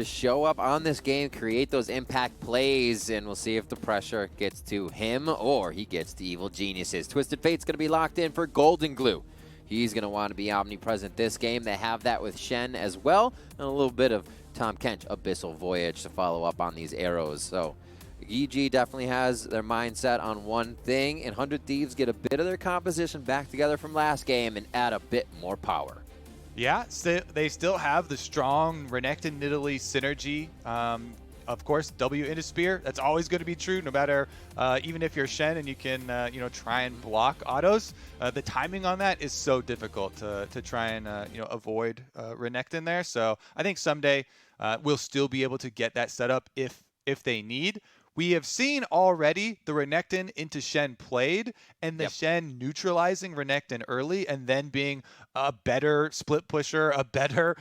to show up on this game, create those impact plays, and we'll see if the pressure gets to him or he gets to Evil Geniuses. Twisted Fate's going to be locked in for Goldenglue. He's going to want to be omnipresent this game. They have that with Shen as well, and a little bit of Tahm Kench, Abyssal Voyage, to follow up on these arrows. So EG definitely has their mindset on one thing, and 100 Thieves get a bit of their composition back together from last game and add a bit more power. Yeah, they still have the strong Renekton Nidalee synergy. Of course, W into Spear. That's always going to be true, no matter even if you're Shen and you can try and block autos. The timing on that is so difficult to try and avoid Renekton there. So I think Ssumday will still be able to get that set up if they need. We have seen already the Renekton into Shen played, and the Shen neutralizing Renekton early and then being a better split pusher, a better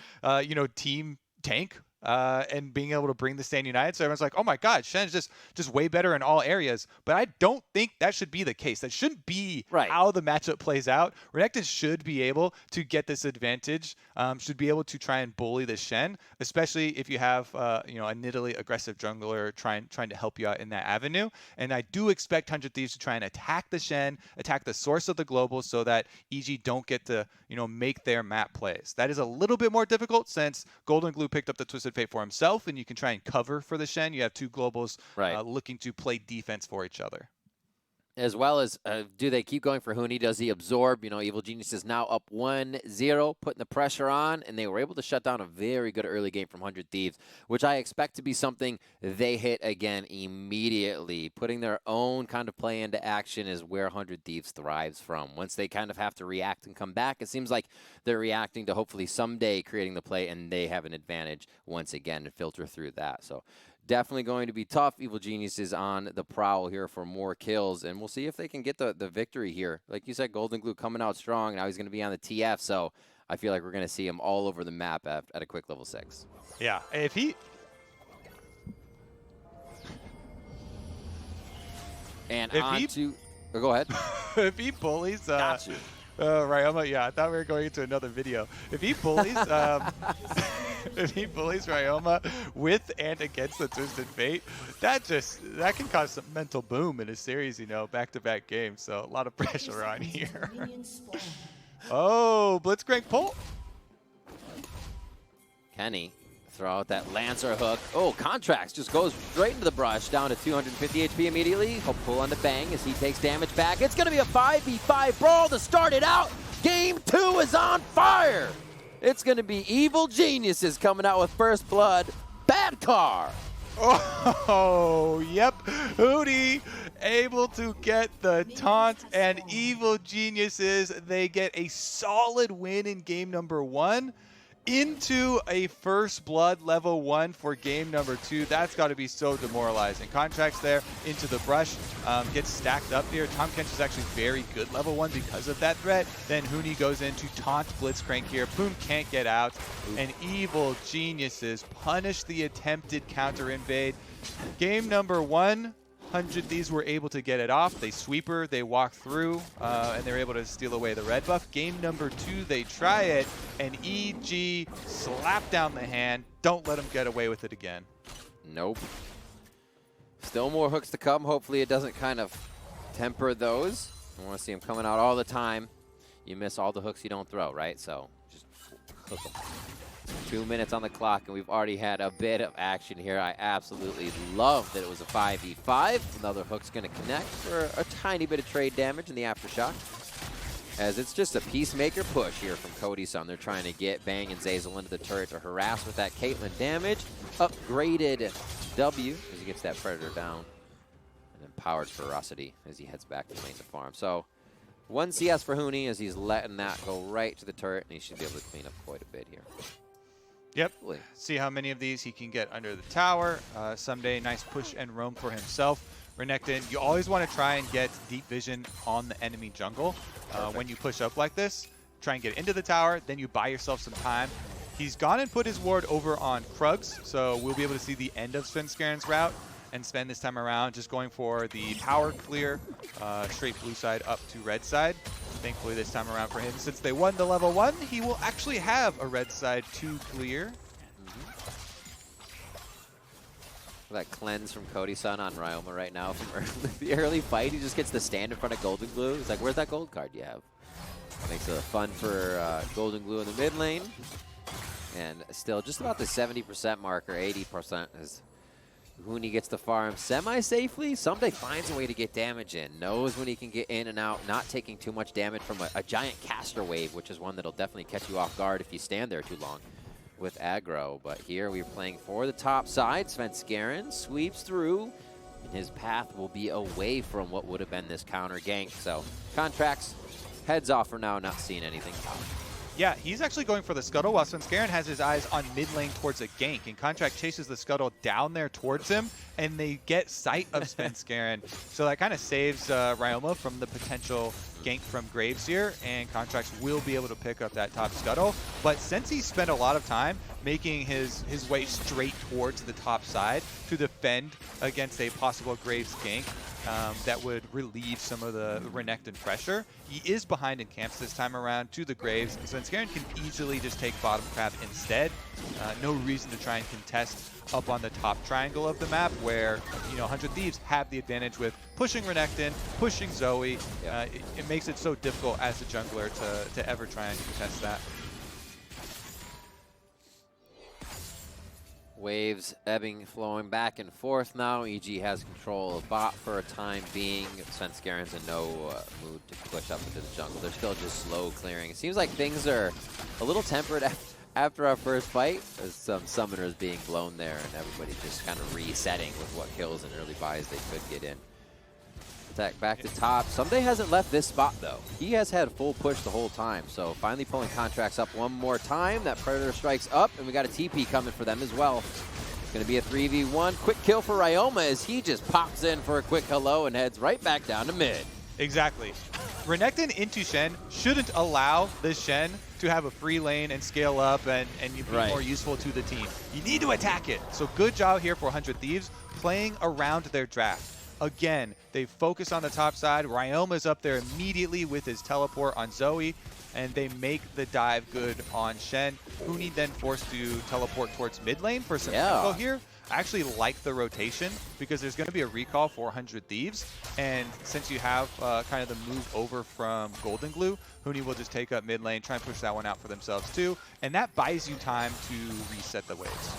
team tank, and being able to bring the Stand United. So everyone's like, oh my God, Shen's just way better in all areas. But I don't think that should be the case. That shouldn't be how the matchup plays out. Renekton should be able to get this advantage, should be able to try and bully the Shen, especially if you have a Nidalee aggressive jungler trying to help you out in that avenue. And I do expect 100 Thieves to try and attack the Shen, attack the source of the global, so that EG don't get to make their map plays. That is a little bit more difficult since Goldenglue picked up the Twisted Fate for himself, and you can try and cover for the Shen. You have two globals looking to play defense for each other. As well as, do they keep going for Huni? Does he absorb? Evil Genius is now up 1-0, putting the pressure on, and they were able to shut down a very good early game from 100 Thieves, which I expect to be something they hit again immediately. Putting their own kind of play into action is where 100 Thieves thrives from. Once they kind of have to react and come back, it seems like they're reacting to hopefully Ssumday creating the play, and they have an advantage once again to filter through that. So definitely going to be tough. Evil Genius is on the prowl here for more kills, and we'll see if they can get the victory here. Like you said, Goldenglue coming out strong. Now he's going to be on the TF, so I feel like we're going to see him all over the map at a quick level 6. Yeah, if he... And go ahead. If he bullies... Got you. Ryoma, yeah, I thought we were going into another video. If he bullies... if he bullies Ryoma with and against the Twisted Fate, that can cause some mental boom in a series, back-to-back games. So a lot of pressure on here. Oh, Blitzcrank pull. Kenny throw out that Lancer hook. Oh, Contractz just goes straight into the brush, down to 250 HP immediately. He'll pull on the bang as he takes damage back. It's going to be a 5v5 brawl to start it out. Game 2 is on fire. It's going to be Evil Geniuses coming out with first blood. Bad car. Oh, yep. Huni able to get the taunt, and Evil Geniuses, they get a solid win in game number 1 into a first blood level 1 for game number 2. That's got to be so demoralizing. Contractz there into the brush, gets stacked up here. Tahm Kench is actually very good level 1 because of that threat. Then Huni goes in to taunt Blitzcrank here. Poome can't get out, and Evil Geniuses punish the attempted counter invade. Game number 1, 100 Thieves were able to get it off. They sweeper, they walk through, and they're able to steal away the red buff. Game number 2, they try it, and EG slap down the hand. Don't let them get away with it again. Nope. Still more hooks to come. Hopefully it doesn't kind of temper those. I want to see them coming out all the time. You miss all the hooks you don't throw, right? So just hook them. 2 minutes on the clock, and we've already had a bit of action here. I absolutely love that it was a 5v5. Another hook's going to connect for a tiny bit of trade damage in the aftershock, as it's just a peacemaker push here from Cody's son. They're trying to get Bang and Zeyzal into the turret to harass with that Caitlyn damage. Upgraded W as he gets that Predator down, and empowered Ferocity as he heads back to lane to farm. So 1 CS for Huni as he's letting that go right to the turret, and he should be able to clean up quite a bit here. Yep. See how many of these he can get under the tower. Ssumday, nice push and roam for himself. Renekton, you always want to try and get deep vision on the enemy jungle. When you push up like this, try and get into the tower, then you buy yourself some time. He's gone and put his ward over on Krugs, so we'll be able to see the end of Svenskeren's route. And Sven this time around just going for the tower clear, straight blue side up to red side. Thankfully this time around for him, since they won the level 1, he will actually have a red side to clear. That cleanse from Cody-san on Ryoma right now from the early fight. He just gets the stand in front of Goldenglue. He's like, where's that gold card you have? Makes it fun for Goldenglue in the mid lane. And still just about the 70% marker, 80% as Huni gets the farm semi-safely. Ssumday finds a way to get damage in. Knows when he can get in and out, not taking too much damage from a giant caster wave, which is one that'll definitely catch you off guard if you stand there too long with aggro. But here we're playing for the top side. Svenskeren sweeps through, and his path will be away from what would have been this counter gank. So Contractz heads off for now, not seeing anything. Yeah, he's actually going for the scuttle while Svenskeren has his eyes on mid lane towards a gank, and Contractz chases the scuttle down there towards him, and they get sight of Svenskeren. So that kind of saves Ryoma from the potential gank from Graves here, and Contractz will be able to pick up that top scuttle. But since he spent a lot of time making his way straight towards the top side to defend against a possible Graves gank, that would relieve some of the Renekton pressure. He is behind in camps this time around to the Graves. Svenskeren can easily just take bottom crab instead. No reason to try and contest up on the top triangle of the map where, 100 Thieves have the advantage with pushing Renekton, pushing Zoe. It makes it so difficult as a jungler to ever try and contest that. Waves ebbing, flowing back and forth now. EG has control of bot for a time being. Svenskeren's in no mood to push up into the jungle. They're still just slow clearing. It seems like things are a little tempered after our first fight. There's some summoners being blown there, and everybody just kind of resetting with what kills and early buys they could get in. Attack back to top. Ssumday hasn't left this spot, though. He has had full push the whole time, so finally pulling Contractz up one more time. That Predator strikes up, and we got a TP coming for them as well. It's going to be a 3v1. Quick kill for Ryoma as he just pops in for a quick hello and heads right back down to mid. Exactly. Renekton into Shen shouldn't allow this Shen to have a free lane and scale up and be more useful to the team. You need to attack it. So good job here for 100 Thieves playing around their draft. Again, they focus on the top side. Ryoma's up there immediately with his teleport on Zoe, and they make the dive good on Shen. Huni then forced to teleport towards mid lane for some info here. I actually like the rotation because there's going to be a recall for 100 Thieves, and since you have kind of the move over from Goldenglue, Huni will just take up mid lane, try and push that one out for themselves too, and that buys you time to reset the waves.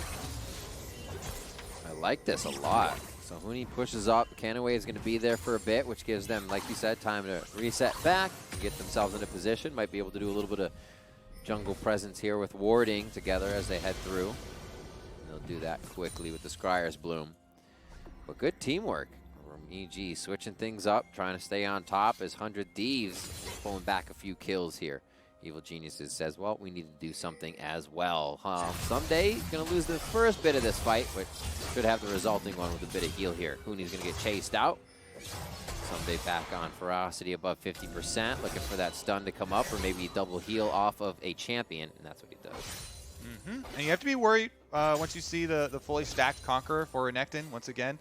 I like this a lot. So Huni pushes up. Canaway is going to be there for a bit, which gives them, like you said, time to reset back, get themselves into position. Might be able to do a little bit of jungle presence here with warding together as they head through. They'll do that quickly with the Scryer's Bloom. But good teamwork from EG, switching things up, trying to stay on top as 100 Thieves pulling back a few kills here. Evil Geniuses says, well, we need to do something as well. Ssumday going to lose the first bit of this fight, but should have the resulting one with a bit of heal here. Huni's going to get chased out. Ssumday back on Ferocity above 50%, looking for that stun to come up or maybe double heal off of a champion, and that's what he does. And you have to be worried once you see the fully stacked Conqueror for Renekton, once again,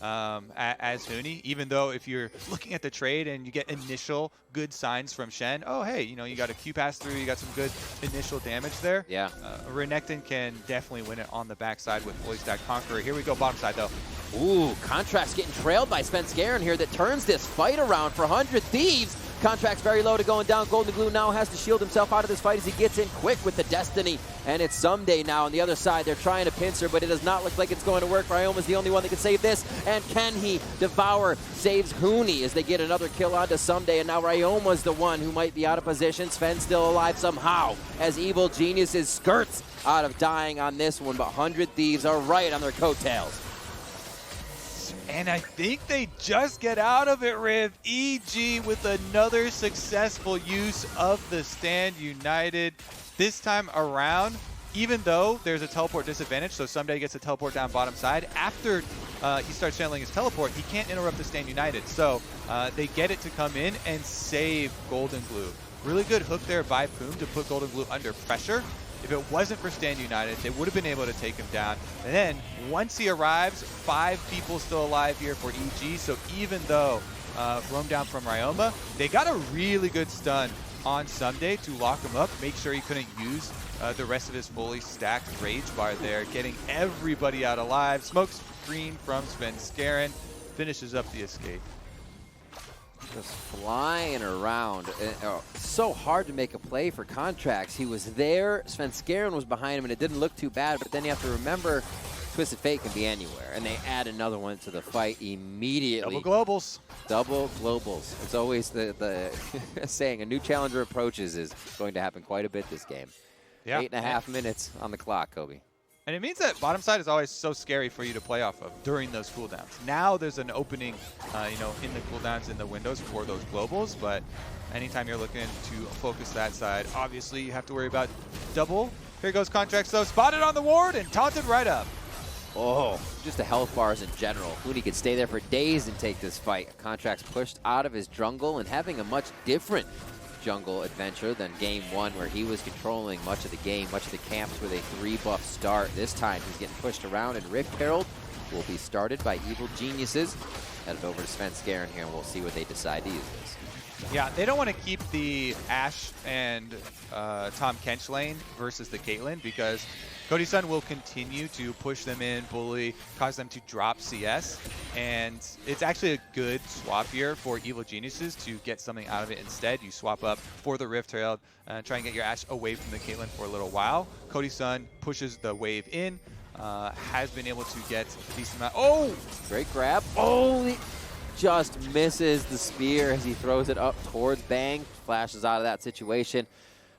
as Huni, even though if you're looking at the trade and you get initial good signs from Shen, oh, hey, you got a Q pass through, you got some good initial damage there. Yeah. Renekton can definitely win it on the backside with fully stacked Conqueror. Here we go, bottom side, though. Ooh, Contractz getting trailed by Svenskeren here that turns this fight around for 100 Thieves. Contractz very low to going down. Goldenglue now has to shield himself out of this fight as he gets in quick with the Destiny. And it's Ssumday now on the other side. They're trying to pincer, but it does not look like it's going to work. Ryoma's the only one that can save this. And can he devour? Saves Huni as they get another kill onto Ssumday. And now Ryoma's the one who might be out of position. Sven's still alive somehow as Evil Geniuses skirts out of dying on this one. But 100 Thieves are right on their coattails. And I think they just get out of it, Riv. EG with another successful use of the Stand United. This time around, even though there's a teleport disadvantage, so Ssumday gets a teleport down bottom side, after he starts channeling his teleport, he can't interrupt the Stand United. So they get it to come in and save Goldenglue. Really good hook there by Poome to put Goldenglue under pressure. If it wasn't for Stand United, they would have been able to take him down. And then, once he arrives, 5 people still alive here for EG. So even though roam down from Ryoma, they got a really good stun on Ssumday to lock him up, make sure he couldn't use the rest of his fully stacked Rage Bar there, getting everybody out alive. Smokes screen from Svenskeren. Finishes up the escape. Just flying around. So hard to make a play for Contractz. He was there. Svenskeren was behind him, and it didn't look too bad. But then you have to remember, Twisted Fate can be anywhere. And they add another one to the fight immediately. Double globals. Double globals. It's always the saying, a new challenger approaches is going to happen quite a bit this game. Yeah. 8.5 minutes on the clock, Kobe. And it means that bottom side is always so scary for you to play off of during those cooldowns. Now there's an opening, in the cooldowns in the windows for those globals, but anytime you're looking to focus that side, obviously you have to worry about double. Here goes Contractz though, spotted on the ward and taunted right up. Oh, just the health bars in general. Huni could stay there for days and take this fight. Contractz pushed out of his jungle and having a much different jungle adventure than game 1, where he was controlling much of the game, much of the camps with a 3-buff start. This time he's getting pushed around, and Rift Herald will be started by Evil Geniuses. Headed over to Svenskeren here, and we'll see what they decide to use this. Yeah, they don't want to keep the Ashe and Tahm Kench lane versus the Caitlyn, because Cody's son will continue to push them in, bully, cause them to drop CS, and it's actually a good swap here for Evil Geniuses to get something out of it instead. You swap up for the Rift Herald, try and get your Ashe away from the Caitlyn for a little while. Cody's son pushes the wave in, has been able to get a decent amount. Oh! Great grab. Oh! He just misses the spear as he throws it up towards Bang. Flashes out of that situation.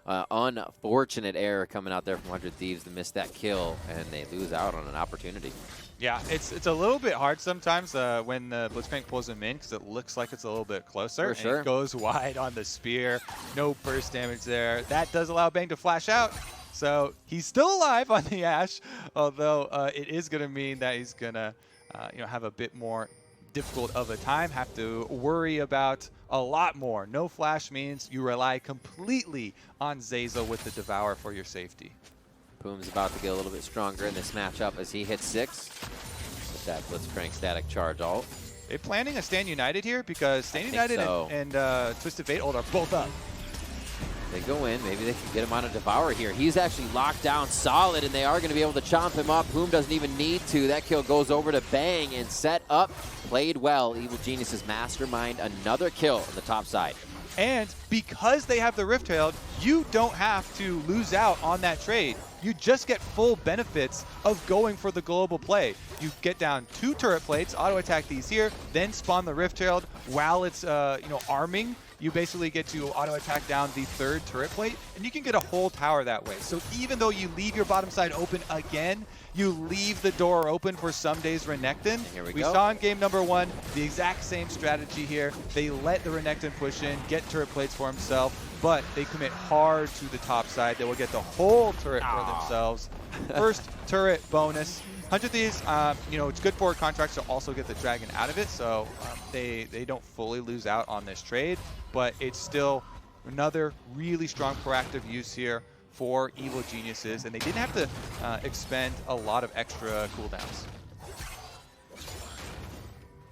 Unfortunate error coming out there from 100 Thieves to miss that kill, and they lose out on an opportunity. Yeah, it's a little bit hard sometimes when Blitzcrank pulls him in, because it looks like it's a little bit closer. For sure. And it goes wide on the spear. No burst damage there. That does allow Bang to flash out. So he's still alive on the Ashe, although it is going to mean that he's going to have a bit more difficult of a time, have to worry about a lot more. No flash means you rely completely on Zeyzal with the Devour for your safety. Poome's about to get a little bit stronger in this matchup as he hits 6 with that Blitzcrank static charge ult. They planning a Stand United here? Because Stand United so. and Twisted Fate ult are both up. They go in, maybe they can get him on a Devour here. He's actually locked down solid, and they are going to be able to chomp him up. Poome doesn't even need to. That kill goes over to Bang and set up. Played well. Evil Geniuses mastermind another kill on the top side. And because they have the Rift Herald, you don't have to lose out on that trade. You just get full benefits of going for the global play. You get down 2 turret plates, auto attack these here, then spawn the Rift Herald while it's arming. You basically get to auto attack down the 3rd turret plate, and you can get a whole tower that way. So even though you leave your bottom side open again, you leave the door open for Ssumday's Renekton. Here we saw in game number 1 the exact same strategy here. They let the Renekton push in, get turret plates for himself, but they commit hard to the top side. They will get the whole turret for themselves. First turret bonus. 100 Thieves, it's good for Contractz to also get the dragon out of it, so they don't fully lose out on this trade, but it's still another really strong proactive use here for Evil Geniuses, and they didn't have to expend a lot of extra cooldowns.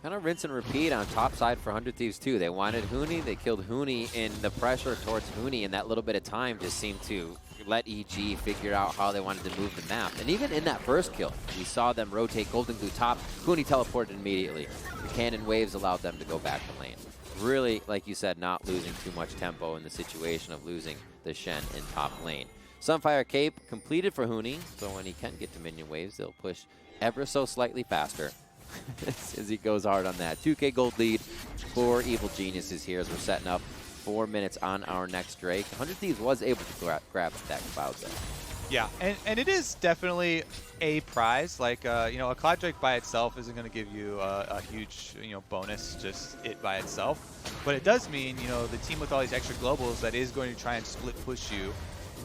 Kind of rinse and repeat on top side for 100 Thieves too. They wanted Huni, they killed Huni, and the pressure towards Huni in that little bit of time just seemed to let EG figure out how they wanted to move the map. And even in that first kill, we saw them rotate Goldenglue top. Huni teleported immediately. The cannon waves allowed them to go back to lane. Really, like you said, not losing too much tempo in the situation of losing the Shen in top lane. Sunfire Cape completed for Huni, so when he can get to minion waves, they'll push ever so slightly faster as he goes hard on that. 2K gold lead for Evil Geniuses here as we're setting up 4 minutes on our next Drake. 100 Thieves was able to grab that Cloud though. Yeah, and it is definitely a prize. Like, a Cloud Drake by itself isn't going to give you a huge, bonus, just it by itself. But it does mean, the team with all these extra globals that is going to try and split push you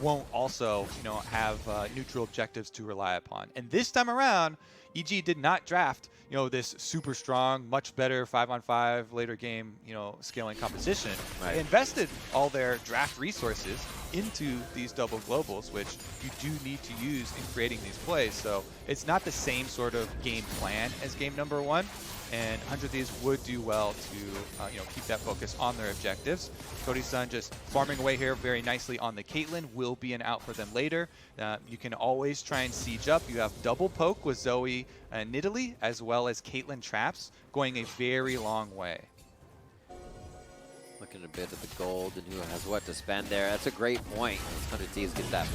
won't also, have neutral objectives to rely upon. And this time around, EG did not draft, this super strong, much better 5-on-5 later game, scaling composition. Right. They invested all their draft resources into these double globals, which you do need to use in creating these plays. So it's not the same sort of game plan as game number 1. And 100 Thieves would do well to keep that focus on their objectives. Cody's son just farming away here very nicely on the Caitlyn. Will be an out for them later. You can always try and siege up. You have double poke with Zoe Nidalee as well as Caitlyn traps going a very long way. Looking a bit at the gold and who has what to spend there. That's a great point. 100 Thieves get that,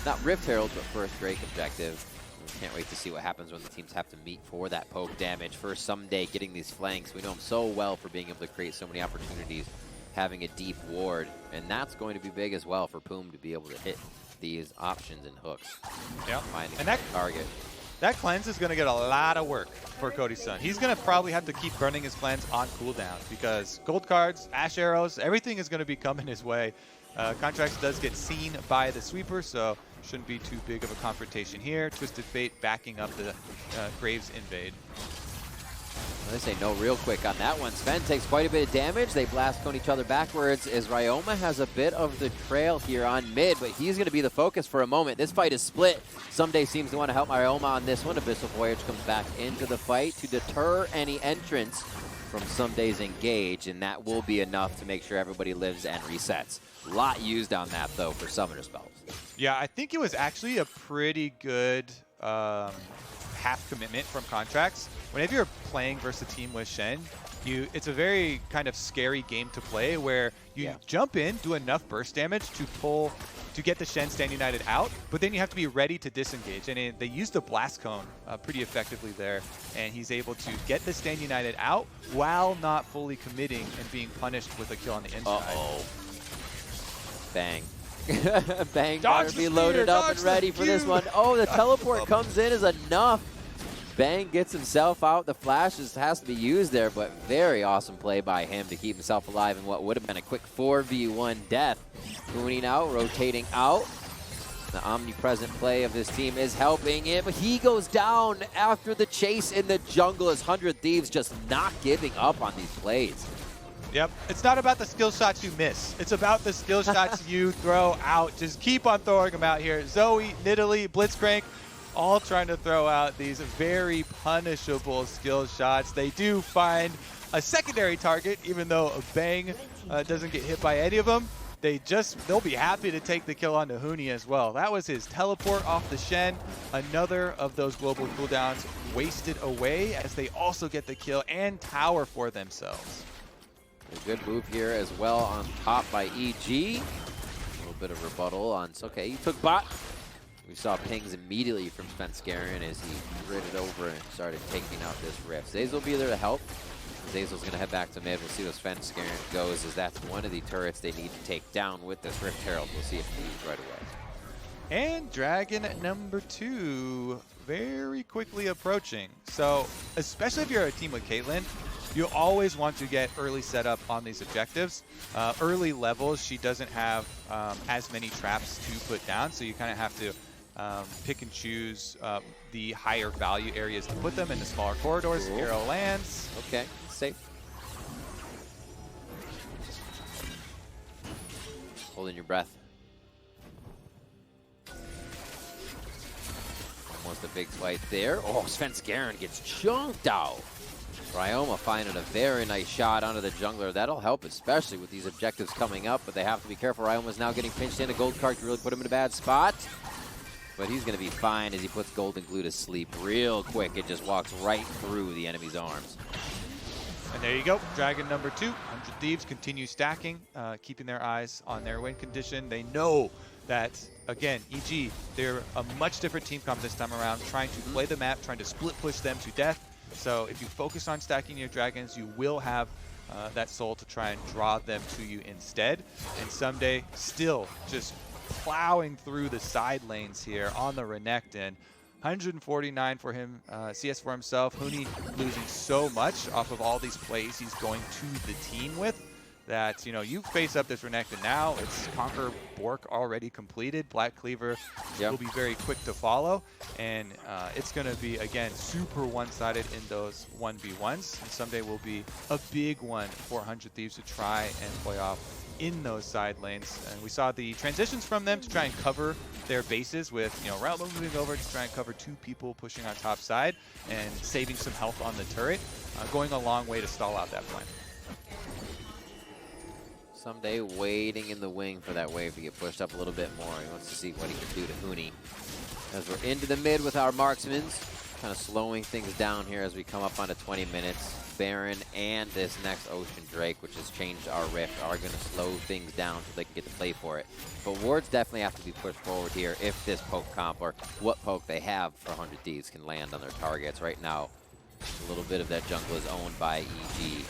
not Rift Herald, but first Drake objective. We can't wait to see what happens when the teams have to meet for that poke damage. For Ssumday getting these flanks. We know him so well for being able to create so many opportunities, having a deep ward. And that's going to be big as well for Poome to be able to hit these options and hooks. Yep. Finding And that target. That cleanse is going to get a lot of work for Cody's son. He's going to probably have to keep burning his cleanse on cooldown because gold cards, Ashe arrows, everything is going to be coming his way. Contractz does get seen by the sweeper, so shouldn't be too big of a confrontation here. Twisted Fate backing up the Graves invade. They say no real quick on that one. Sven takes quite a bit of damage. They blast on each other backwards as Ryoma has a bit of the trail here on mid, but he's going to be the focus for a moment. This fight is split. Ssumday seems to want to help Ryoma on this one. Abyssal Voyage comes back into the fight to deter any entrance from Ssumday's engage, and that will be enough to make sure everybody lives and resets. A lot used on that, though, for summoner spells. Yeah, I think it was actually a pretty good half commitment from Contractz. Whenever you're playing versus a team with Shen, it's a very kind of scary game to play where you jump in, do enough burst damage to get the Shen Stand United out, but then you have to be ready to disengage. And they used the Blast Cone pretty effectively there, and he's able to get the Stand United out while not fully committing and being punished with a kill on the inside. Uh-oh. Bang. Bang, Dodge better be loaded up and ready for this one. Oh, the teleport comes in is enough. Bang gets himself out. The flash has to be used there, but very awesome play by him to keep himself alive in what would have been a quick 4v1 death. Huni now rotating out. The omnipresent play of this team is helping him. He goes down after the chase in the jungle as 100 Thieves just not giving up on these plays. Yep, it's not about the skill shots you miss. It's about the skill shots you throw out. Just keep on throwing them out here. Zoe, Nidalee, Blitzcrank, all trying to throw out these very punishable skill shots. They do find a secondary target, even though a Bang doesn't get hit by any of them. They'll be happy to take the kill onto Huni as well. That was his teleport off the Shen. Another of those global cooldowns wasted away as they also get the kill and tower for themselves. A good move here as well on top by EG. A little bit of rebuttal on okay. He took bot. We saw pings immediately from Svenskeren as he gritted over and started taking out this rift. Zeyzal will be there to help. Zeyzal's going to head back to mid. We'll see what Svenskeren goes, as that's one of the turrets they need to take down with this Rift Herald. We'll see if he leaves right away. And Dragon number 2 very quickly approaching. So, especially if you're a team with Caitlyn, you always want to get early setup on these objectives. Early levels, she doesn't have as many traps to put down, so you kind of have to pick and choose the higher value areas to put them in the smaller corridors. Cool. Arrow lands. Okay, safe. Holding your breath. Almost a big fight there. Oh, Svenskeren gets chunked out. Ryoma finding a very nice shot onto the jungler. That'll help, especially with these objectives coming up, but they have to be careful. Ryoma's now getting pinched in. A gold card to really put him in a bad spot. But he's going to be fine as he puts Goldenglue to sleep real quick. It just walks right through the enemy's arms. And there you go. Dragon number 2. 100 Thieves continue stacking, keeping their eyes on their win condition. They know that, again, EG, they're a much different team comp this time around, trying to play the map, trying to split push them to death. So if you focus on stacking your dragons, you will have that soul to try and draw them to you instead. And Ssumday still just plowing through the side lanes here on the Renekton. 149 for him, CS for himself. Huni losing so much off of all these plays he's going to the team with that, you know, you face up this Renekton now. It's Conquer Bork already completed. Black Cleaver will be very quick to follow. And it's going to be, again, super one-sided in those 1v1s. And Ssumday will be a big one for 100 Thieves to try and play off in those side lanes. And we saw the transitions from them to try and cover their bases with, you know, Ryoma moving over to try and cover 2 people pushing on top side and saving some health on the turret, going a long way to stall out that plan. Ssumday waiting in the wing for that wave to get pushed up a little bit more. He wants to see what he can do to Huni. As we're into the mid with our marksmans. kind of slowing things down here as we come up onto 20 minutes. Baron and this next Ocean Drake, which has changed our rift, are going to slow things down so they can get to play for it. But wards definitely have to be pushed forward here if this poke comp, or what poke they have for 100 Thieves, can land on their targets. Right now, a little bit of that jungle is owned by EG.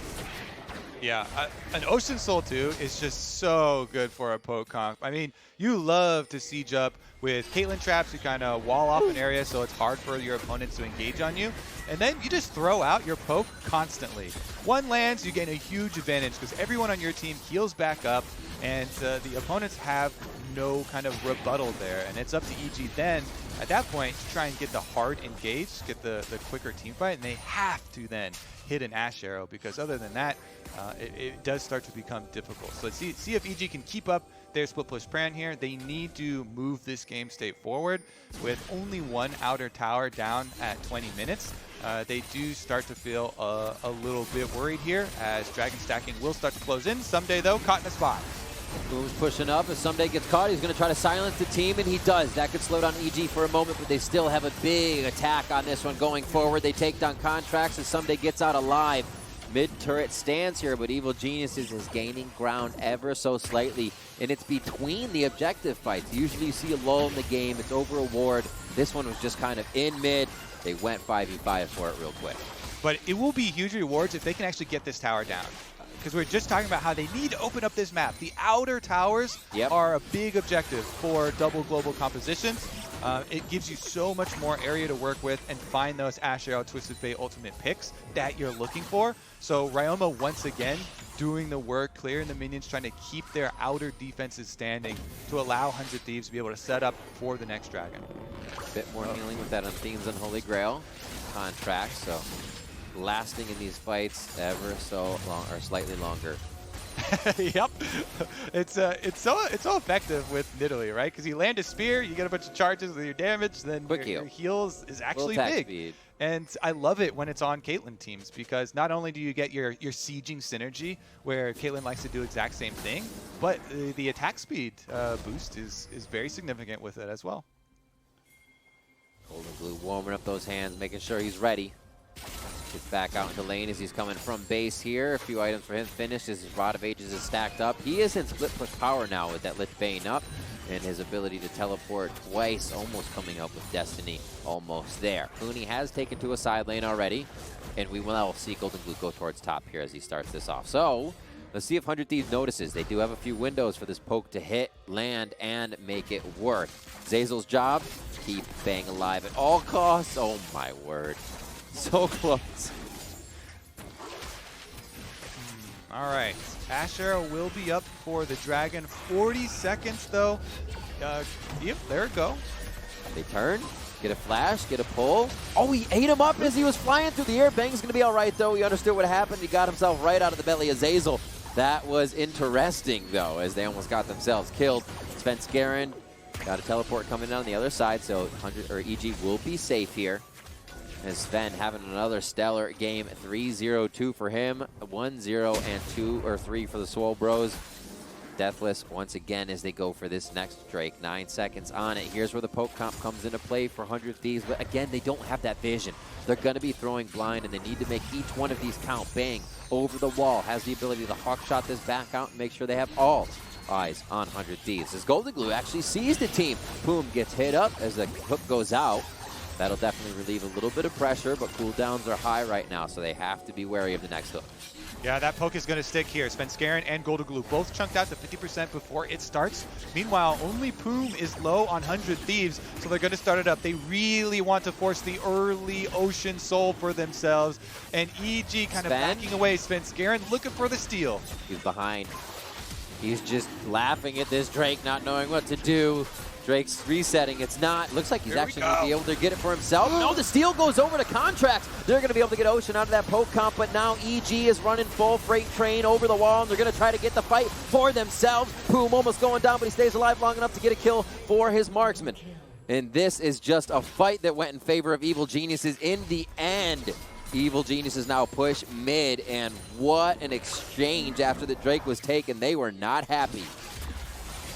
Yeah, an Ocean Soul 2 is just so good for a poke comp. I mean, you love to siege up with Caitlyn traps to kind of wall off an area so it's hard for your opponents to engage on you. And then you just throw out your poke constantly. One lands, you gain a huge advantage because everyone on your team heals back up, and the opponents have no kind of rebuttal there. And it's up to EG then, at that point, to try and get the hard engage, get the quicker team fight, and they have to then hit an Ashe arrow, because other than that, it does start to become difficult. So let's see if EG can keep up their split push plan here. They need to move this game state forward. With only one outer tower down at 20 minutes, they do start to feel a little bit worried here, as dragon stacking will start to close in. Ssumday, though, caught in a spot. Poome's pushing up. As Ssumday gets caught, he's going to try to silence the team, and he does. That could slow down EG for a moment, but they still have a big attack on this one going forward. They take down Contractz, and Ssumday gets out alive. Mid-turret stands here, but Evil Geniuses is gaining ground ever so slightly, and it's between the objective fights. Usually you see a lull in the game. It's over a ward. This one was just kind of in mid. They went 5v5 for it real quick. But it will be huge rewards if they can actually get this tower down. Because we're just talking about how they need to open up this map. The outer towers are a big objective for double global compositions. It gives you so much more area to work with and find those Ashe Arrow Twisted Fate ultimate picks that you're looking for. So Ryoma once again doing the work, clearing the minions, trying to keep their outer defenses standing to allow 100 Thieves to be able to set up for the next dragon. A bit more healing with that on Themes and Holy Grail. Contractz, so lasting in these fights ever so long, or slightly longer. Yep, it's so effective with Nidalee, right? Because you land a spear, you get a bunch of charges with your damage, then your heals is actually big. Speed. And I love it when it's on Caitlyn teams, because not only do you get your sieging synergy, where Caitlyn likes to do exact same thing, but the attack speed boost is very significant with it as well. Goldenglue warming up those hands, making sure he's ready. Gets back out into lane as he's coming from base here. A few items for him finished as his Rod of Ages is stacked up. He is in split push power now with that Lich Bane up, and his ability to teleport twice, almost coming up with Destiny, almost there. Huni has taken to a side lane already, and we will see Goldenglue go towards top here as he starts this off. So let's see if 100 Thieves notices. They do have a few windows for this poke to hit, land, and make it work. Zeyzal's job, keep Bang alive at all costs. Oh my word. So close. All right, Ashe Arrow will be up for the dragon. 40 seconds though. Yep, there it go. They turn, get a flash, get a pull. Oh, he ate him up as he was flying through the air. Bang's gonna be all right though. He understood what happened. He got himself right out of the belly of Zeyzal. That was interesting though, as they almost got themselves killed. Svenskeren got a teleport coming down the other side, so 100 or EG will be safe here. As Sven having another stellar game, 3-0-2 for him, 1-0 and 2 or 3 for the Swole Bros. Deathless once again as they go for this next Drake. 9 seconds on it. Here's where the poke comp comes into play for 100 Thieves, but again, they don't have that vision. They're going to be throwing blind, and they need to make each one of these count. Bang over the wall, has the ability to hawk shot this back out and make sure they have all eyes on 100 Thieves. As Goldenglue actually sees the team. Poome gets hit up as the hook goes out. That'll definitely relieve a little bit of pressure, but cooldowns are high right now, so they have to be wary of the next hook. Yeah, that poke is going to stick here. Svenskeren and Goldenglue both chunked out to 50% before it starts. Meanwhile, only Poome is low on 100 Thieves, so they're going to start it up. They really want to force the early Ocean Soul for themselves. And EG kind of backing away. Svenskeren looking for the steal. He's behind. He's just laughing at this Drake, not knowing what to do. Drake's resetting. It's not. Looks like he's actually going to be able to get it for himself. No, the steal goes over to Contractz. They're going to be able to get Ocean out of that poke comp, but now EG is running full freight train over the wall, and they're going to try to get the fight for themselves. Poome almost going down, but he stays alive long enough to get a kill for his marksman. And this is just a fight that went in favor of Evil Geniuses in the end. Evil Geniuses now push mid, and what an exchange after the Drake was taken. They were not happy.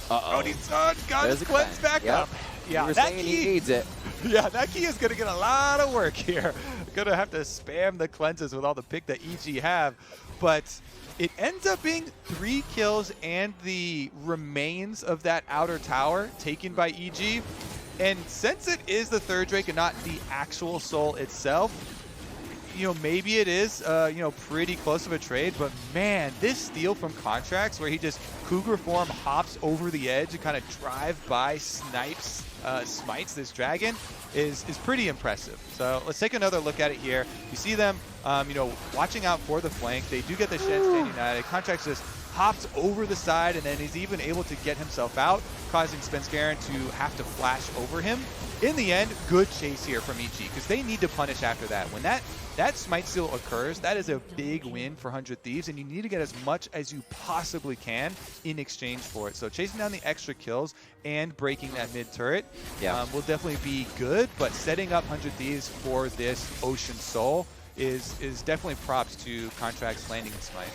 Cody's son got his cleanse back up. Yeah, that he needs it. Yeah, that key is going to get a lot of work here. Going to have to spam the cleanses with all the pick that EG have. But it ends up being 3 kills and the remains of that outer tower taken by EG. And since it is the third Drake and not the actual soul itself, you know, maybe it is, you know, pretty close of a trade, but man, this steal from Contractz where he just Cougar form hops over the edge and kind of drive-by smites this dragon is pretty impressive. So let's take another look at it here. You see them, you know, watching out for the flank. They do get the Shen stand united. Contractz just hops over the side, and then he's even able to get himself out, causing Svenskeren to have to flash over him. In the end, good chase here from EG, because they need to punish after that. When that smite steal occurs, that is a big win for 100 Thieves, and you need to get as much as you possibly can in exchange for it. So chasing down the extra kills and breaking that mid turret will definitely be good, but setting up 100 Thieves for this Ocean Soul is definitely props to Contractz landing the smite.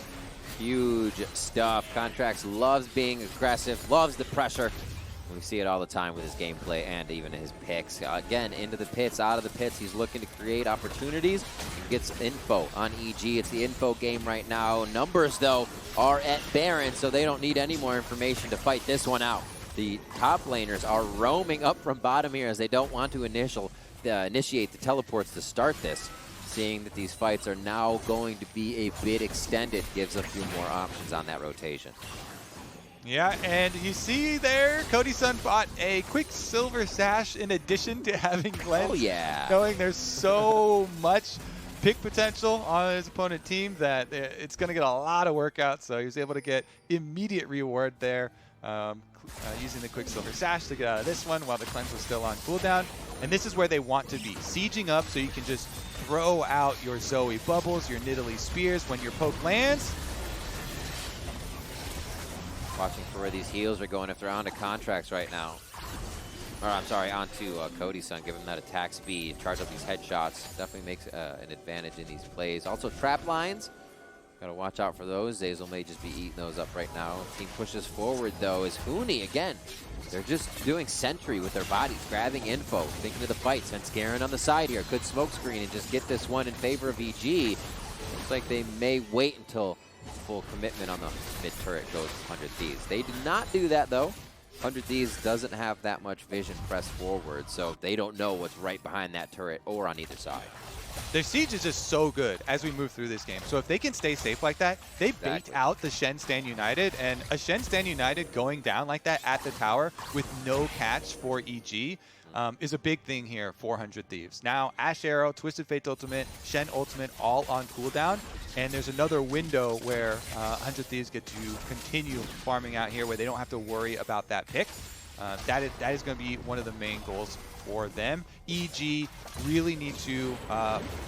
Huge stuff. Contractz loves being aggressive, loves the pressure. We see it all the time with his gameplay and even his picks. Again, into the pits, out of the pits. He's looking to create opportunities and gets info on EG. It's the info game right now. Numbers, though, are at Baron, so they don't need any more information to fight this one out. The top laners are roaming up from bottom here as they don't want to initiate the teleports to start this. Seeing that these fights are now going to be a bit extended gives a few more options on that rotation. Yeah, and you see there, Cody-san bought a Quicksilver Sash in addition to having cleanse. Oh, yeah. Knowing there's so much pick potential on his opponent team that it's going to get a lot of work out, so he was able to get immediate reward there, using the Quicksilver Sash to get out of this one while the cleanse was still on cooldown. And this is where they want to be, sieging up so you can just throw out your Zoe bubbles, your Nidalee spears when your poke lands. Watching for where these heals are going if they're onto Contractz right now. Or I'm sorry, onto Cody-san, give him that attack speed, charge up these headshots. Definitely makes an advantage in these plays. Also trap lines, gotta watch out for those. Zeyzal may just be eating those up right now. Team pushes forward though is Huni again. They're just doing sentry with their bodies, grabbing info, thinking of the fight. Svenskeren on the side here, could smoke screen and just get this one in favor of EG. Looks like they may wait until full commitment on the mid turret goes 100 Thieves. They did not do that though. 100 Thieves doesn't have that much vision pressed forward, so they don't know what's right behind that turret or on either side. Their siege is just so good as we move through this game. So if they can stay safe like that, they bait out the Shen stand united, and a Shen stand united going down like that at the tower with no catch for EG is a big thing here for 100 Thieves. Now, Ashe Arrow, Twisted Fate's ultimate, Shen ultimate, all on cooldown. And there's another window where 100 Thieves get to continue farming out here where they don't have to worry about that pick. That is going to be one of the main goals for them. EG really need to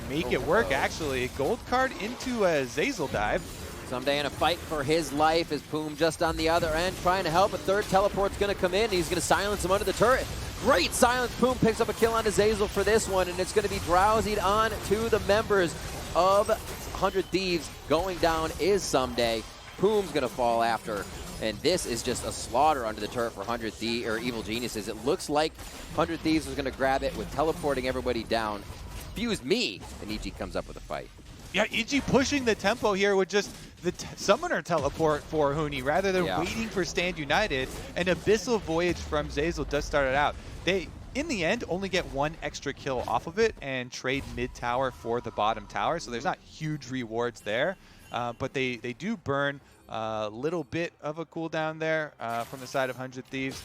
make it work, actually. Gold card into a Zeyzal dive. Ssumday in a fight for his life as Poome just on the other end trying to help. A third teleport's going to come in. He's going to silence him under the turret. Great silence. Poome picks up a kill onto Zeyzal for this one, and it's going to be drowsied on to the members of 100 Thieves. Going down is Ssumday. Poome's going to fall after, and this is just a slaughter under the turret for 100 Thieves, or Evil Geniuses. It looks like 100 Thieves was going to grab it with teleporting everybody down. Fuse me, and EG comes up with a fight. Yeah, EG pushing the tempo here with just the summoner teleport for Huni rather than waiting for Stand United. And Abyssal Voyage from Zeyzal does start it out. They, in the end, only get one extra kill off of it and trade mid-tower for the bottom tower. So there's not huge rewards there. But they do burn a little bit of a cooldown there from the side of 100 Thieves.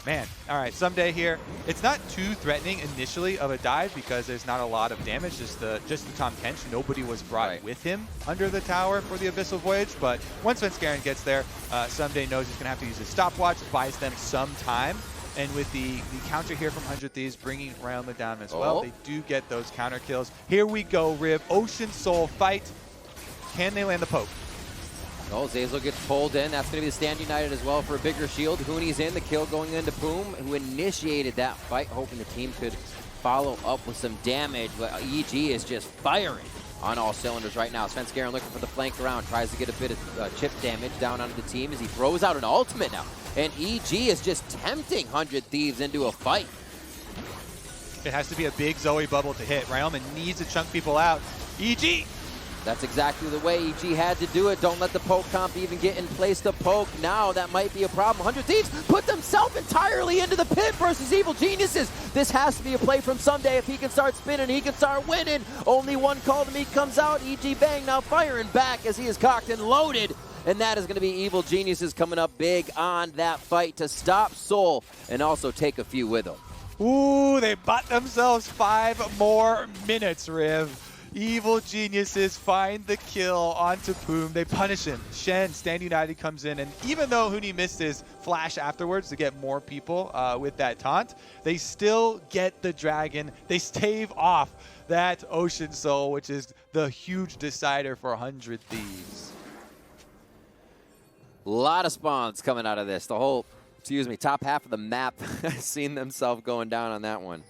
Man, all right, Ssumday here. It's not too threatening initially of a dive because there's not a lot of damage. Just the Tahm Kench. Nobody was brought with him under the tower for the Abyssal Voyage. But once Svenskeren gets there, Ssumday knows he's going to have to use his stopwatch, buys them some time. And with the counter here from 100 Thieves bringing Ryoma down as well, they do get those counter kills. Here we go, Rib. Ocean Soul fight. Can they land the poke? Oh, Zeyzal gets pulled in. That's going to be the Stand United as well for a bigger shield. Huni's in, the kill going into Poome, who initiated that fight, hoping the team could follow up with some damage. But EG is just firing on all cylinders right now. Svenskeren looking for the flank around, tries to get a bit of chip damage down onto the team as he throws out an ultimate now. And EG is just tempting 100 Thieves into a fight. It has to be a big Zoe bubble to hit. Ryoma needs to chunk people out. EG! That's exactly the way EG had to do it. Don't let the poke comp even get in place to poke. Now that might be a problem. 100 Thieves put themselves entirely into the pit versus Evil Geniuses. This has to be a play from Ssumday. If he can start spinning, he can start winning. Only one call to me comes out. EG Bang now firing back as he is cocked and loaded. And that is going to be Evil Geniuses coming up big on that fight to stop Soul and also take a few with him. Ooh, they bought themselves 5 more minutes, Riv. Evil Geniuses find the kill onto Poome. They punish him. Shen, Stand United, comes in, and even though Huni missed his flash afterwards to get more people with that taunt, they still get the dragon. They stave off that Ocean Soul, which is the huge decider for 100 Thieves. A lot of spawns coming out of this. The whole, top half of the map has seen themselves going down on that one.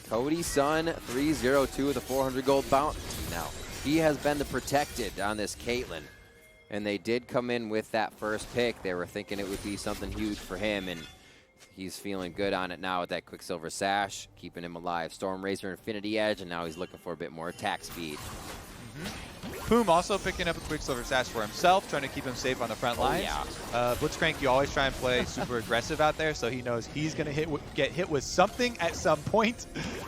Cody Sun 302 with a 400 gold bounty. Now, he has been the protected on this Caitlyn. And they did come in with that first pick. They were thinking it would be something huge for him, and he's feeling good on it now with that Quicksilver Sash, keeping him alive. Stormrazor Infinity Edge, and now he's looking for a bit more attack speed. Poome also picking up a Quicksilver Sash for himself, trying to keep him safe on the front lines. Blitzcrank, you always try and play super aggressive out there, so he knows he's going to get hit with something at some point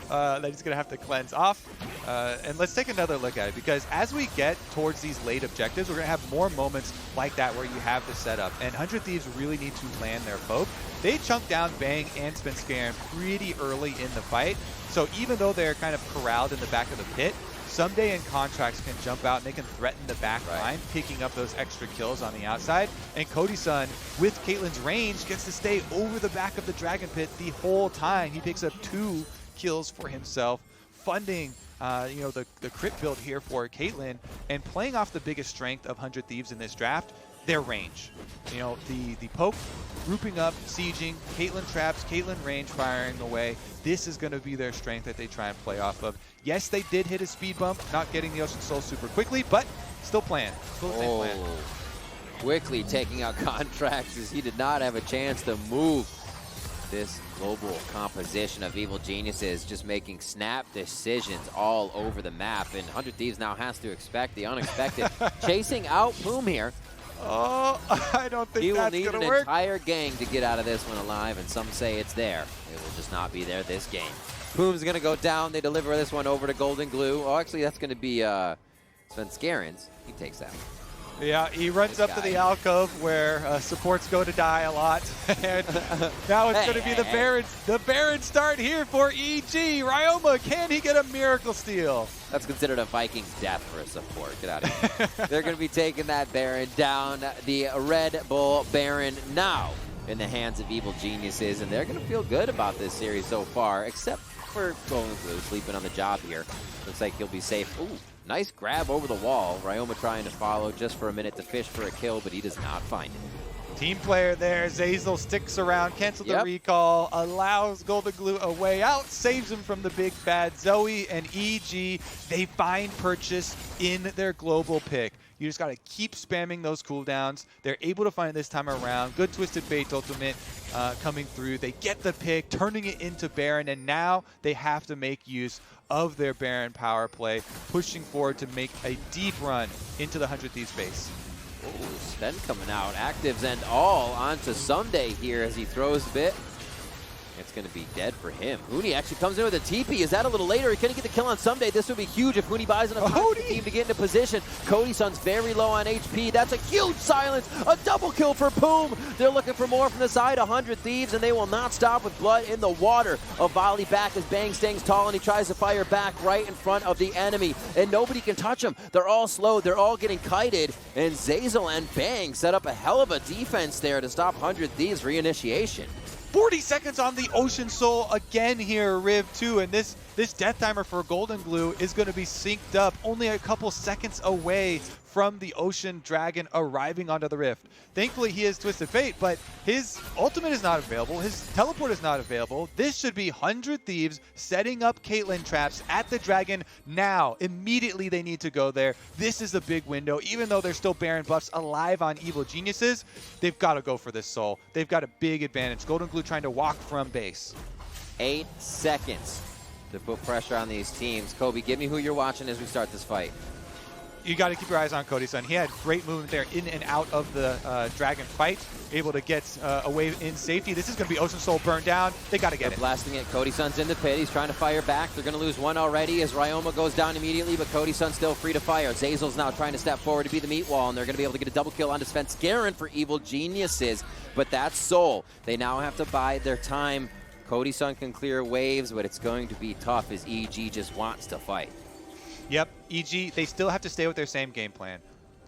that he's going to have to cleanse off. And let's take another look at it, because as we get towards these late objectives, we're going to have more moments like that where you have the setup. And 100 Thieves really need to land their poke. They chunk down Bang and Svenskeren pretty early in the fight, so even though they're kind of corralled in the back of the pit, Ssumday and Contractz can jump out and they can threaten the back line, picking up those extra kills on the outside. And Cody Sun, with Caitlyn's range, gets to stay over the back of the Dragon Pit the whole time. He picks up 2 kills for himself, funding the crit build here for Caitlyn, and playing off the biggest strength of 100 Thieves in this draft, their range. You know, the poke, grouping up, sieging, Caitlyn traps, Caitlyn range firing away. This is going to be their strength that they try and play off of. Yes, they did hit a speed bump, not getting the Ocean Soul super quickly, but still playing. Still the same plan. Quickly taking out Contractz as he did not have a chance to move. This global composition of Evil Geniuses just making snap decisions all over the map, and 100 Thieves now has to expect the unexpected. Chasing out Poome here. Oh, I don't think that's going to work. He will need an entire gang to get out of this one alive, and some say it's there. It will just not be there this game. Poome's going to go down. They deliver this one over to Goldenglue. Oh, actually, that's going to be Svenskeren's. He takes that one. Yeah, he runs up to the alcove where supports go to die a lot. And now it's going to be the Baron start here for EG. Ryoma, can he get a miracle steal? That's considered a Viking's death for a support. Get out of here. They're going to be taking that Baron down. The Red Bull Baron now in the hands of Evil Geniuses, and they're going to feel good about this series so far, except for Goldenglue sleeping on the job here. Looks like he'll be safe. Ooh. Nice grab over the wall. Ryoma trying to follow just for a minute to fish for a kill, but he does not find it. Team player there. Zeyzal sticks around, cancels the recall, allows Goldenglue a way out, saves him from the big bad Zoe and EG. They find purchase in their global pick. You just got to keep spamming those cooldowns. They're able to find it this time around. Good Twisted Fate ultimate coming through. They get the pick, turning it into Baron, and now they have to make use of their Baron power play, pushing forward to make a deep run into the 100 Thieves base. Oh, Sven coming out, actives and all onto Ssumday here as he throws a bit. It's going to be dead for him. Huni actually comes in with a TP. Is that a little later? He couldn't get the kill on Ssumday. This would be huge if Huni buys enough time for the team to get into position. Cody Sun's very low on HP. That's a huge silence. A double kill for Poome. They're looking for more from the side. 100 Thieves, and they will not stop with blood in the water. A volley back as Bang stings tall, and he tries to fire back right in front of the enemy. And nobody can touch him. They're all slow. They're all getting kited. And Zeyzal and Bang set up a hell of a defense there to stop 100 Thieves reinitiation. 40 seconds on the Ocean Soul again here, Riv 2, and this death timer for Goldenglue is going to be synced up, only a couple seconds away from the Ocean Dragon arriving onto the Rift. Thankfully, he has Twisted Fate, but his ultimate is not available. His teleport is not available. This should be 100 Thieves setting up Caitlyn traps at the Dragon now. Immediately, they need to go there. This is a big window. Even though there's still Baron buffs alive on Evil Geniuses, they've got to go for this soul. They've got a big advantage. Goldenglue trying to walk from base. 8 seconds to put pressure on these teams. Kobe, give me who you're watching as we start this fight. You got to keep your eyes on Cody, son. He had great movement there in and out of the Dragon fight, able to get away in safety. This is going to be Ocean Soul burned down. They got to get it. Blasting it. Cody Sun's in the pit. He's trying to fire back. They're going to lose one already as Ryoma goes down immediately, but Cody Sun's still free to fire. Zeyzal's now trying to step forward to be the meat wall, and they're going to be able to get a double kill onto Svenskeren for Evil Geniuses, but that's Soul. They now have to bide their time. Cody Sun can clear waves, but it's going to be tough as EG just wants to fight. Yep, EG, they still have to stay with their same game plan.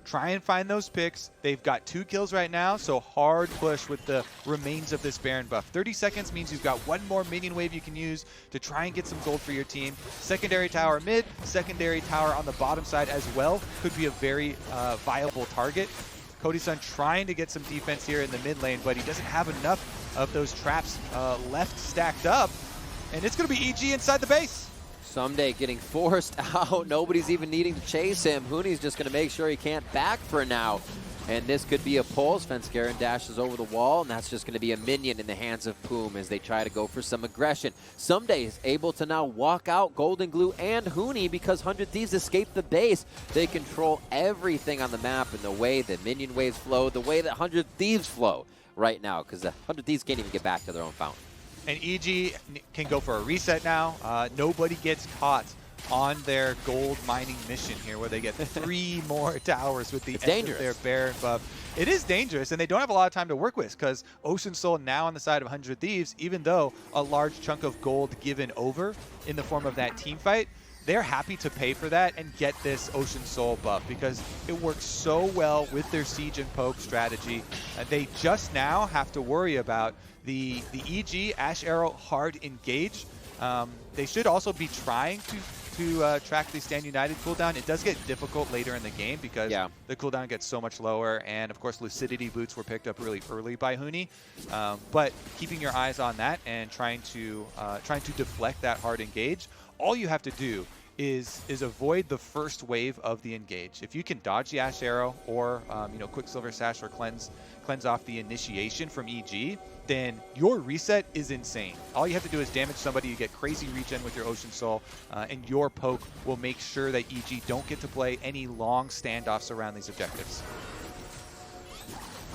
Try and find those picks. They've got 2 kills right now, so hard push with the remains of this Baron buff. 30 seconds means you've got 1 more minion wave you can use to try and get some gold for your team. Secondary tower mid, secondary tower on the bottom side as well could be a very viable target. Cody Sun trying to get some defense here in the mid lane, but he doesn't have enough of those traps left stacked up, and it's going to be EG inside the base. Ssumday getting forced out. Nobody's even needing to chase him. Huni's just going to make sure he can't back for now. And this could be a pull. Svenskeren dashes over the wall, and that's just going to be a minion in the hands of Poome as they try to go for some aggression. Ssumday is able to now walk out Goldenglue and Huni because 100 Thieves escaped the base. They control everything on the map and the way the minion waves flow, the way that 100 Thieves flow right now, because the 100 Thieves can't even get back to their own fountain. And EG can go for a reset now. Nobody gets caught on their gold mining mission here where they get 3 more towers with the end of their Baron buff. It is dangerous, and they don't have a lot of time to work with because Ocean Soul now on the side of 100 Thieves, even though a large chunk of gold given over in the form of that team fight, they're happy to pay for that and get this Ocean Soul buff because it works so well with their siege and poke strategy. They just now have to worry about the EG Ashe Arrow hard engage. They should also be trying to track the Stand United cooldown. It does get difficult later in the game because the cooldown gets so much lower, and of course Lucidity boots were picked up really early by Huni. But keeping your eyes on that and trying to deflect that hard engage, all you have to do is avoid the first wave of the engage. If you can dodge the Ashe Arrow or Quicksilver Sash or cleanse off the initiation from EG, then your reset is insane. All you have to do is damage somebody, you get crazy regen with your Ocean Soul, and your poke will make sure that EG don't get to play any long standoffs around these objectives.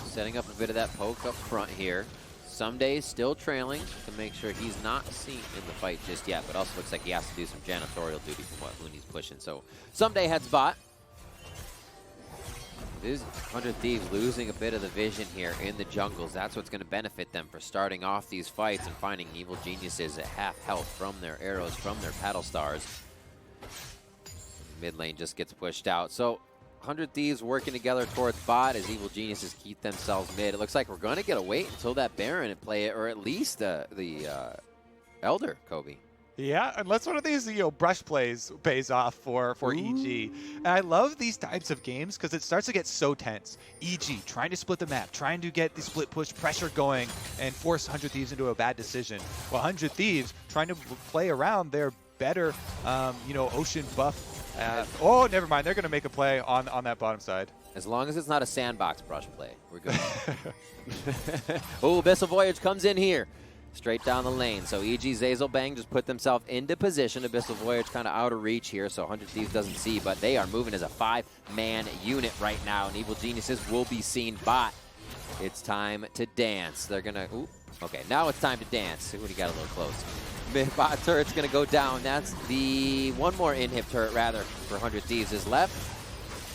Setting up a bit of that poke up front here. Ssumday still trailing to make sure he's not seen in the fight just yet, but also looks like he has to do some janitorial duty from what Huni's pushing. So Ssumday heads bot. This 100 Thieves losing a bit of the vision here in the jungles. That's what's going to benefit them for starting off these fights and finding Evil Geniuses at half health from their arrows, from their paddle stars. Mid lane just gets pushed out. So 100 Thieves working together towards bot as Evil Geniuses keep themselves mid. It looks like we're going to get to wait until that Baron and play it, or at least the Elder, Kobe. Yeah, unless one of these brush plays pays off for EG. And I love these types of games because it starts to get so tense. EG trying to split the map, trying to get the split push pressure going and force 100 Thieves into a bad decision. While 100 Thieves trying to play around their better, ocean buff. Oh, never mind. They're going to make a play on that bottom side. As long as it's not a sandbox brush play, we're good. Oh, Abyssal Voyage comes in here. Straight down the lane. So EG, Zeyzal, Bang just put themselves into position. Abyssal Voyage kind of out of reach here, so 100 Thieves doesn't see, but they are moving as a 5-man unit right now, and Evil Geniuses will be seen bot. It's time to dance. They're going to... Okay, now it's time to dance. Who got a little close? Mid-bot turret's going to go down. That's the... One more inhib turret, rather, for 100 Thieves is left,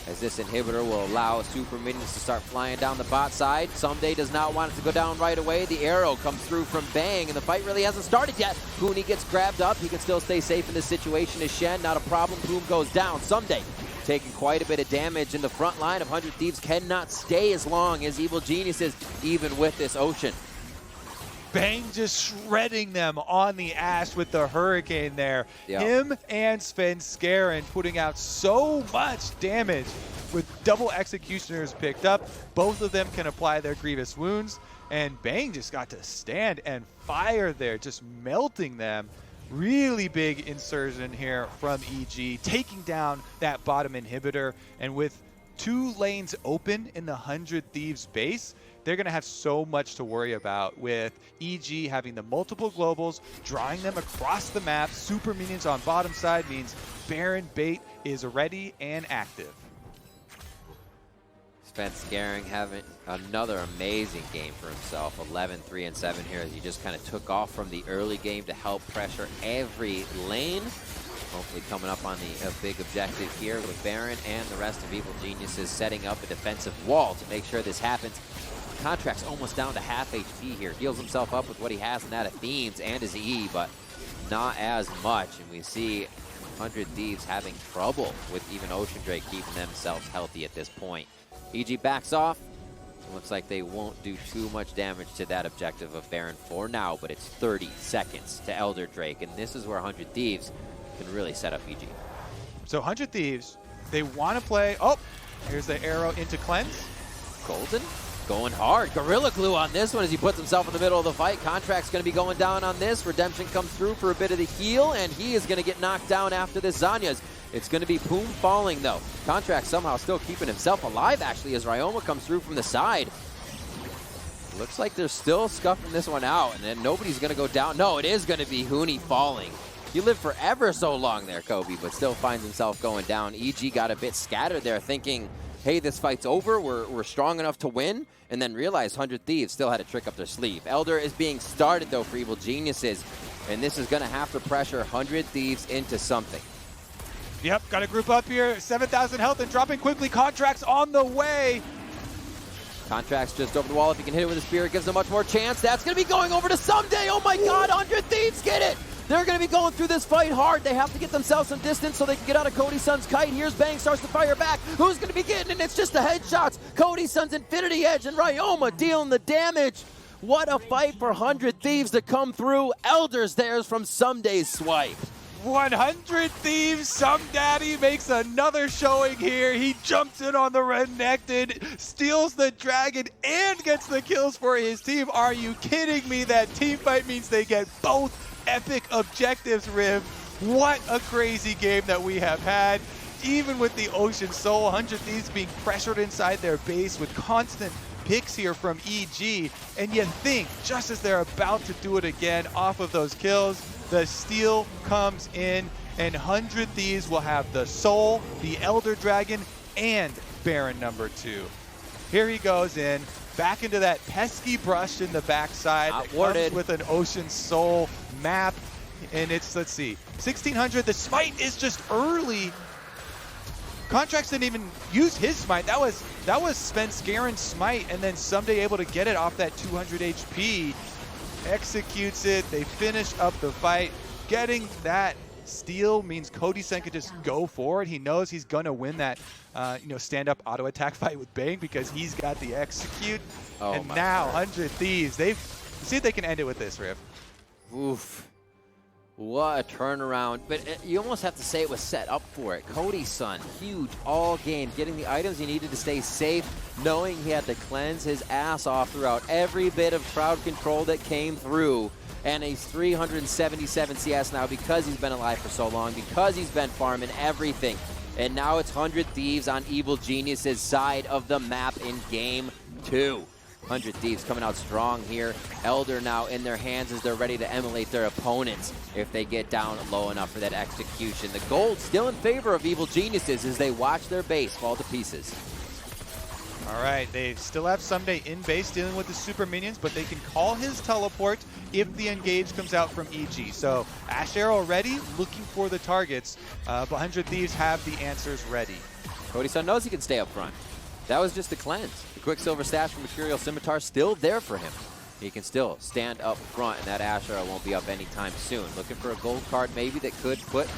as this inhibitor will allow super minions to start flying down the bot side. Ssumday does not want it to go down right away. The arrow comes through from Bang, and the fight really hasn't started yet. Huni gets grabbed up. He can still stay safe in this situation as Shen. Not a problem. Poome goes down. Ssumday taking quite a bit of damage in the front line of 100 Thieves. Cannot stay as long as Evil Geniuses, even with this Ocean. Bang just shredding them on the Ashe with the Hurricane there. Yep. Him and Svenskeren putting out so much damage with double Executioners picked up. Both of them can apply their grievous wounds, and Bang just got to stand and fire there, just melting them. Really big insertion here from EG, taking down that bottom inhibitor, and with 2 lanes open in the 100 Thieves base, they're going to have so much to worry about with EG having the multiple globals, drawing them across the map. Super minions on bottom side means Baron bait is ready and active. Svenskeren having another amazing game for himself. 11-3-7 here as he just kind of took off from the early game to help pressure every lane. Hopefully coming up on a big objective here with Baron and the rest of Evil Geniuses setting up a defensive wall to make sure this happens. Contractz almost down to half HP here. Heals himself up with what he has in that of Thieves and his E, but not as much. And we see 100 Thieves having trouble with even Ssumday keeping themselves healthy at this point. EG backs off. It looks like they won't do too much damage to that objective of Baron for now, but it's 30 seconds to Elder Drake, and this is where 100 Thieves can really set up EG. So 100 Thieves, they want to play. Oh, here's the arrow into Cleanse. Golden going hard. Gorilla Glue on this one as he puts himself in the middle of the fight. Contract's going to be going down on this. Redemption comes through for a bit of the heal, and he is going to get knocked down after this. Zanya's. It's going to be Poome falling, though. Contractz somehow still keeping himself alive, actually, as Ryoma comes through from the side. Looks like they're still scuffing this one out, and then nobody's going to go down. No, it is going to be Huni falling. He lived for ever so long there, Kobe, but still finds himself going down. EG got a bit scattered there, thinking, hey, this fight's over, we're strong enough to win, and then realized 100 Thieves still had a trick up their sleeve. Elder is being started, though, for Evil Geniuses, and this is going to have to pressure 100 Thieves into something. Yep, got to group up here. 7,000 health and dropping quickly. Contractz on the way. Contractz just over the wall. If he can hit it with a spear, it gives him much more chance. That's going to be going over to Ssumday. Oh my God, 100 Thieves get it. They're going to be going through this fight hard. They have to get themselves some distance so they can get out of Cody Sun's kite. Here's Bang, starts to fire back. Who's going to be getting it? It's just the headshots. Cody Sun's Infinity Edge and Ryoma dealing the damage. What a fight for 100 Thieves to come through. Elder's theirs from Ssumday's swipe. 100 Thieves, Ssumday makes another showing here. He jumps in on the Renekton, steals the dragon, and gets the kills for his team. Are you kidding me? That team fight means they get both epic objectives, Riv. What a crazy game that we have had. Even with the Ocean Soul, 100 Thieves being pressured inside their base with constant picks here from EG. And you think, just as they're about to do it again off of those kills, the steal comes in, and 100 Thieves will have the Soul, the Elder Dragon, and Baron #2. Here he goes in, back into that pesky brush in the backside that comes with an Ocean Soul map. And it's, let's see, 1600. The smite is just early. Contractz didn't even use his smite. That was Svenskeren's smite, and then Ssumday able to get it off that 200 HP. Executes it. They finish up the fight. Getting that steal means Cody Sen could just go for it. He knows he's gonna win that, stand-up auto attack fight with Bang because he's got the execute. Oh, and now 100 Thieves. They see if they can end it with this, Riv. Oof. What a turnaround. But you almost have to say it was set up for it. Cody Sun, huge all game, getting the items he needed to stay safe, knowing he had to cleanse his ass off throughout every bit of crowd control that came through. And he's 377 CS now because he's been alive for so long, because he's been farming everything. And now it's 100 Thieves on Evil Genius's side of the map in game 2. 100 Thieves coming out strong here. Elder now in their hands as they're ready to emulate their opponents if they get down low enough for that execution. The gold still in favor of Evil Geniuses as they watch their base fall to pieces. All right, they still have Ssumday in base dealing with the super minions, but they can call his teleport if the engage comes out from EG. So Ashe Arrow ready, looking for the targets, but 100 Thieves have the answers ready. Cody Sun knows he can stay up front. That was just a cleanse. The Quicksilver Stash from Mercurial Scimitar still there for him. He can still stand up front, and that Ashe Arrow won't be up anytime soon. Looking for a gold card maybe that could put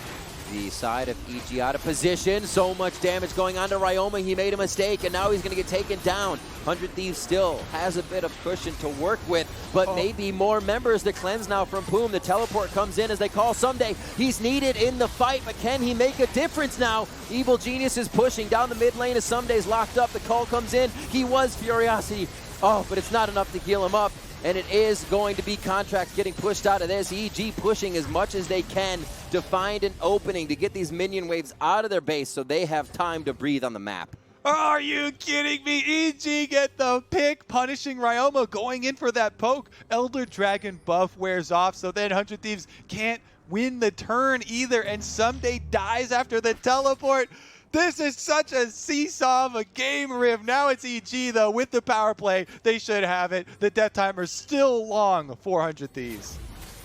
the side of EG out of position. So much damage going on to Ryoma. He made a mistake, and now he's going to get taken down. 100 Thieves still has a bit of cushion to work with, but maybe more members to cleanse now from Poome. The teleport comes in as they call Ssumday. He's needed in the fight, but can he make a difference now? Evil Genius is pushing down the mid lane as Ssumday's locked up. The call comes in. He was Furiosity. Oh, but it's not enough to heal him up. And it is going to be Contractz getting pushed out of this. EG pushing as much as they can to find an opening to get these minion waves out of their base so they have time to breathe on the map. Are you kidding me? EG get the pick, punishing Ryoma, going in for that poke. Elder Dragon buff wears off, so then 100 Thieves can't win the turn either, and Ssumday dies after the teleport. This is such a seesaw of a game, Riv. Now it's EG, though, with the power play. They should have it. The death timer's still long, 400 Thieves.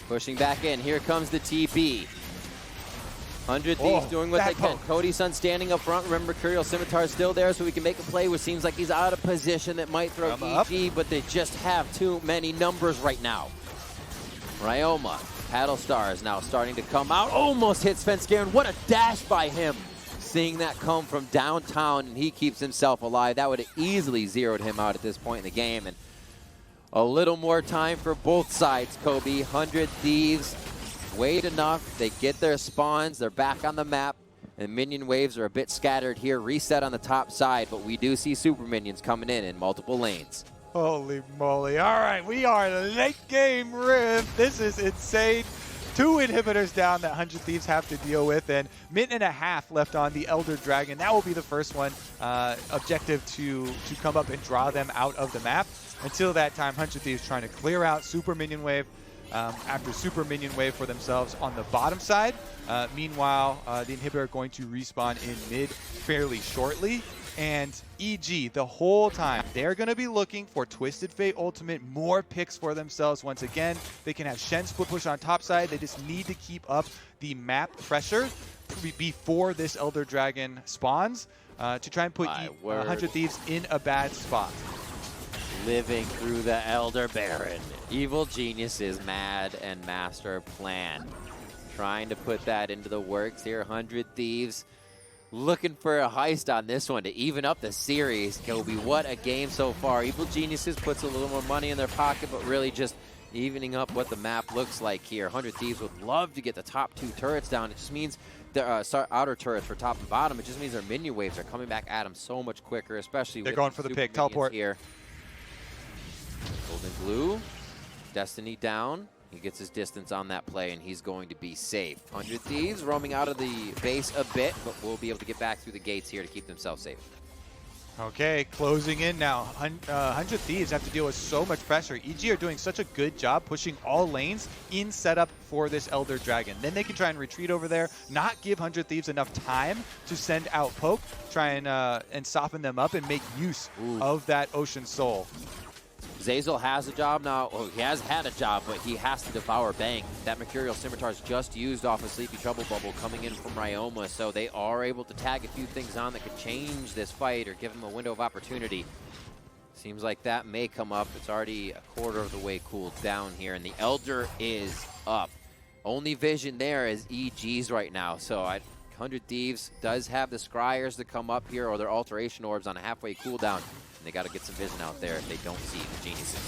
Pushing back in. Here comes the TP. 100 Thieves doing what they can. Cody Sun standing up front. Remember, Mercurial Scimitar is still there, so we can make a play, which seems like he's out of position. That might throw EG, but they just have too many numbers right now. Ryoma, Paddle Star is now starting to come out. Almost hits Svenskeren. What a dash by him. Seeing that come from downtown, and he keeps himself alive. That would have easily zeroed him out at this point in the game. And a little more time for both sides, Kobe. 100 Thieves wait enough. They get their spawns. They're back on the map. And minion waves are a bit scattered here. Reset on the top side, but we do see super minions coming in multiple lanes. Holy moly. All right, we are late game, Riv. This is insane. 2 inhibitors down that 100 Thieves have to deal with, and minute and a half left on the Elder Dragon. That will be the first one. Objective to come up and draw them out of the map. Until that time, 100 Thieves trying to clear out super minion wave after super minion wave for themselves on the bottom side. Meanwhile, the inhibitor going to respawn in mid fairly shortly. And EG, the whole time, they're going to be looking for Twisted Fate Ultimate, more picks for themselves once again. They can have Shen split push on top side. They just need to keep up the map pressure before this Elder Dragon spawns to try and put 100 Thieves in a bad spot. Living through the Elder Baron. Evil Genius is mad and master plan. Trying to put that into the works here. 100 Thieves looking for a heist on this one to even up the series. Kobe, what a game so far. Evil Geniuses puts a little more money in their pocket, but really just evening up what the map looks like here. 100 Thieves would love to get the top 2 turrets down. It just means the outer turrets for top and bottom. It just means their minion waves are coming back at them so much quicker, especially they're with going for the pick. Teleport here. Goldenglue, Destiny down. He gets his distance on that play, and he's going to be safe. 100 Thieves roaming out of the base a bit, but will be able to get back through the gates here to keep themselves safe. Okay, closing in now. 100 Thieves have to deal with so much pressure. EG are doing such a good job pushing all lanes in setup for this Elder Dragon. Then they can try and retreat over there, not give 100 Thieves enough time to send out poke, try and soften them up and make use of that Ocean Soul. Zeyzal has a job now. Well, he has had a job, but he has to devour Bang. That Mercurial Scimitar is just used off a Sleepy Trouble Bubble coming in from Ryoma, so they are able to tag a few things on that could change this fight or give him a window of opportunity. Seems like that may come up. It's already a quarter of the way cooled down here, and the Elder is up. Only vision there is EG's right now, so 100 Thieves does have the Scryers to come up here, or their Alteration Orbs on a halfway cooldown. And they got to get some vision out there if they don't see the Geniuses.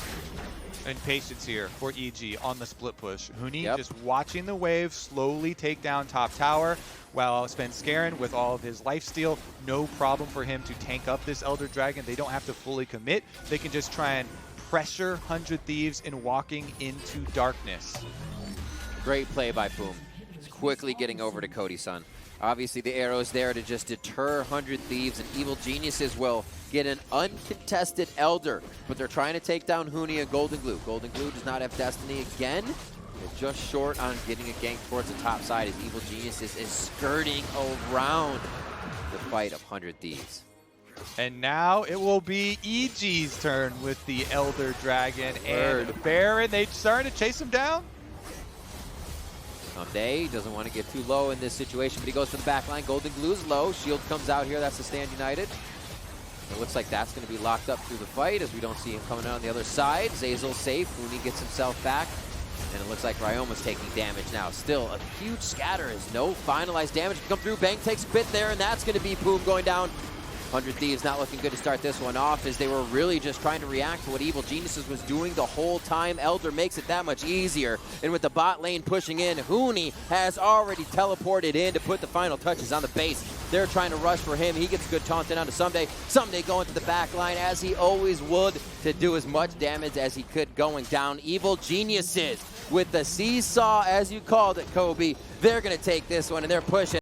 And patience here for EG on the split push. Huni just watching the wave slowly take down top tower, while Svenskeren, with all of his lifesteal, no problem for him to tank up this Elder Dragon. They don't have to fully commit. They can just try and pressure 100 Thieves in walking into darkness. Great play by Poome. He's quickly getting over to Cody Sun. Obviously, the arrow's there to just deter 100 Thieves, and Evil Geniuses will get an uncontested Elder, but they're trying to take down Huni and Goldenglue. Goldenglue does not have Destiny again. They're just short on getting a gank towards the top side as Evil Geniuses is skirting around the fight of 100 Thieves. And now it will be EG's turn with the Elder Dragon and Baron. They starting to chase him down. Ssumday doesn't want to get too low in this situation, but he goes for the back line. Goldenglue's low. Shield comes out here. That's the Stand United. It looks like that's going to be locked up through the fight as we don't see him coming out on the other side. Zeyzal safe. Huni gets himself back. And it looks like Ryoma's taking damage now. Still, a huge scatter is no finalized damage to come through. Bang takes a bit there, and that's going to be Poome going down. 100 Thieves not looking good to start this one off as they were really just trying to react to what Evil Geniuses was doing the whole time. Elder makes it that much easier. And with the bot lane pushing in, Huni has already teleported in to put the final touches on the base. They're trying to rush for him. He gets good taunting onto Ssumday. Ssumday going to the back line as he always would to do as much damage as he could going down. Evil Geniuses with the seesaw, as you called it, Kobe. They're going to take this one and they're pushing.